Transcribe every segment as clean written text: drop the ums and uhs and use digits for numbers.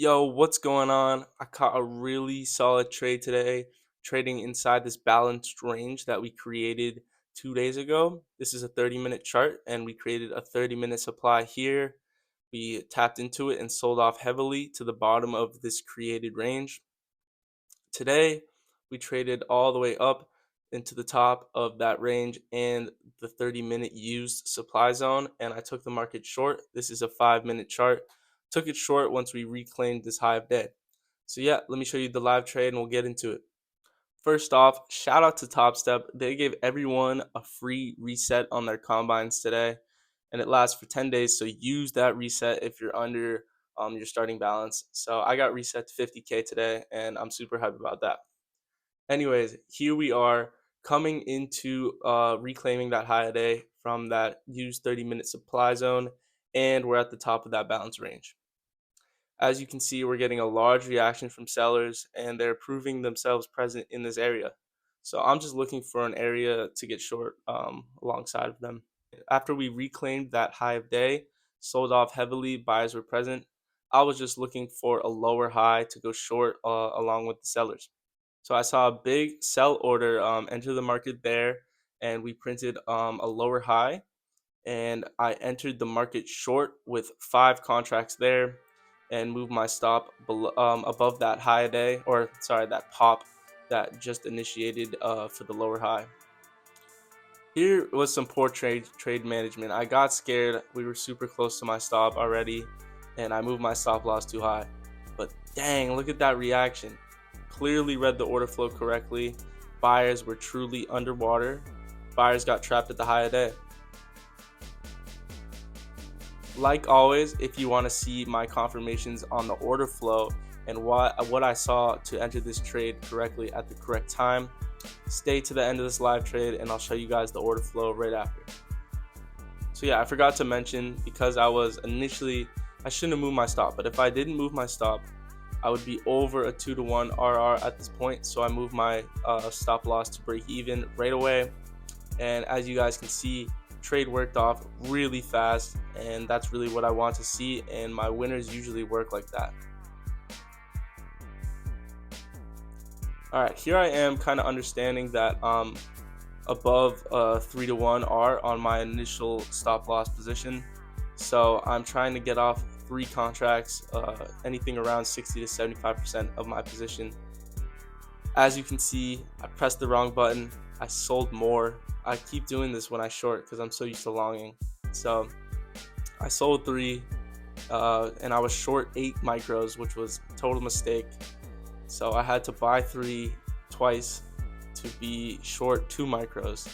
Yo, what's going on? I caught a really solid trade today, trading inside this balanced range that we created 2 days ago. This is a 30-minute chart, and we created a 30-minute supply here. We tapped into it and sold off heavily to the bottom of this created range. Today, we traded all the way up into the top of that range and the 30-minute used supply zone, and I took the market short. This is a 5-minute chart. Took it short once we reclaimed this high of day. So yeah, let me show you the live trade and we'll get into it. First off, shout out to Topstep. They gave everyone a free reset on their combines today, and it lasts for 10 days. So use that reset if you're under your starting balance. So I got reset to 50K today, and I'm super happy about that. Anyways, here we are coming into reclaiming that high a day from that used 30-minute supply zone, and we're at the top of that balance range. As you can see, we're getting a large reaction from sellers, and they're proving themselves present in this area. So I'm just looking for an area to get short alongside of them. After we reclaimed that high of day, sold off heavily, buyers were present. I was just looking for a lower high to go short along with the sellers. So I saw a big sell order enter the market there, and we printed a lower high, and I entered the market short with 5 contracts there and moved my stop above that high day, or sorry, that pop that just initiated for the lower high. Here was some poor trade management. I got scared. We were super close to my stop already, and I moved my stop loss too high. But dang, look at that reaction. Clearly read the order flow correctly. Buyers were truly underwater. Buyers got trapped at the high of day. Like always, if you want to see my confirmations on the order flow and what I saw to enter this trade correctly at the correct time, stay to the end of this live trade and I'll show you guys the order flow right after. So yeah, I forgot to mention, because I shouldn't have moved my stop, but if I didn't move my stop, I would be over a 2-to-1 RR at this point. So I moved my stop loss to break even right away. And as you guys can see, trade worked off really fast, and that's really what I want to see, and my winners usually work like that. All right, here I am kind of understanding that above 3-to-1 R on my initial stop loss position. So I'm trying to get off 3 contracts, anything around 60 to 75% of my position. As you can see, I pressed the wrong button. I sold more. I keep doing this when I short because I'm so used to longing. So I sold 3, and I was short 8 micros, which was a total mistake. So I had to buy 3 twice to be short 2 micros.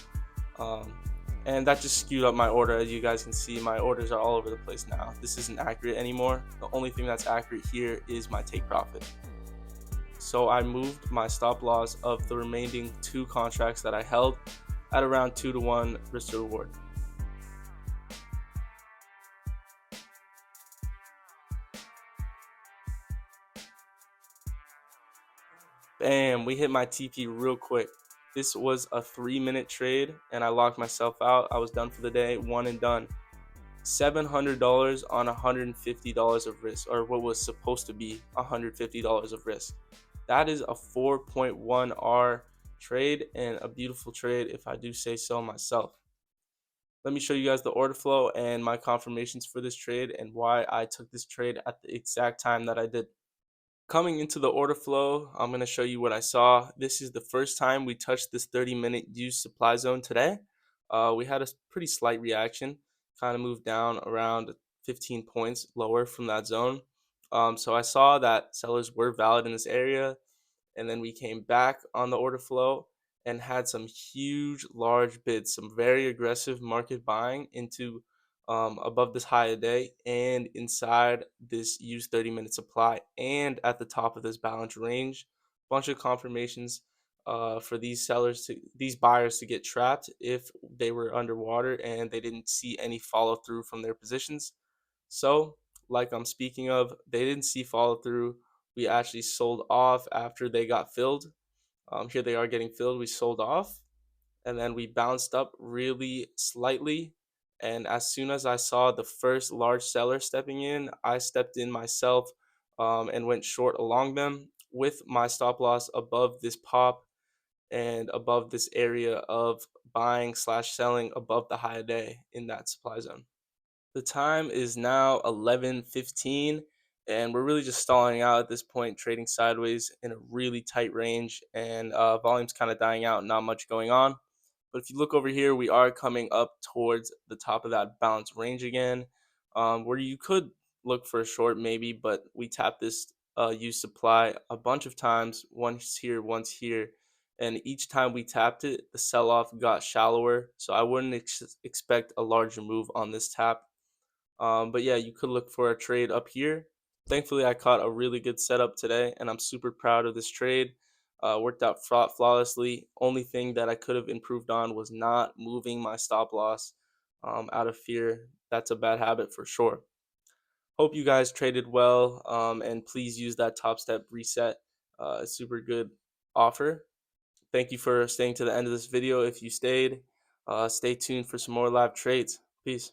And that just skewed up my order. As you guys can see, my orders are all over the place now. This isn't accurate anymore. The only thing that's accurate here is my take profit. So I moved my stop loss of the remaining 2 contracts that I held at around 2-to-1 risk to reward. Bam, we hit my TP real quick. This was a 3-minute trade and I locked myself out. I was done for the day, one and done. $700 on $150 of risk, or what was supposed to be $150 of risk. That is a 4.1 R trade, and a beautiful trade if I do say so myself. Let me show you guys the order flow and my confirmations for this trade and why I took this trade at the exact time that I did. Coming into the order flow, I'm going to show you what I saw. This is the first time we touched this 30-minute used supply zone today. We had a pretty slight reaction, kind of moved down around 15 points lower from that zone. So I saw that sellers were valid in this area, and then we came back on the order flow and had some huge, large bids, some very aggressive market buying into above this high a day and inside this used 30-minute supply and at the top of this balance range. Bunch of confirmations for these buyers to get trapped if they were underwater and they didn't see any follow through from their positions. So, like I'm speaking of, they didn't see follow through. We actually sold off after they got filled. Here they are getting filled. We sold off, and then we bounced up really slightly. And as soon as I saw the first large seller stepping in, I stepped in myself and went short along them with my stop loss above this pop and above this area of buying slash selling above the high day in that supply zone. The time is now 11:15, and we're really just stalling out at this point, trading sideways in a really tight range, and volume's kind of dying out, not much going on. But if you look over here, we are coming up towards the top of that balance range again, where you could look for a short maybe, but we tapped this used supply a bunch of times, once here, and each time we tapped it, the sell-off got shallower. So I wouldn't expect a larger move on this tap. But yeah, you could look for a trade up here. Thankfully, I caught a really good setup today, and I'm super proud of this trade. Worked out flawlessly. Only thing that I could have improved on was not moving my stop loss out of fear. That's a bad habit for sure. Hope you guys traded well, and please use that Topstep reset. Super good offer. Thank you for staying to the end of this video. If you stayed, stay tuned for some more live trades. Peace.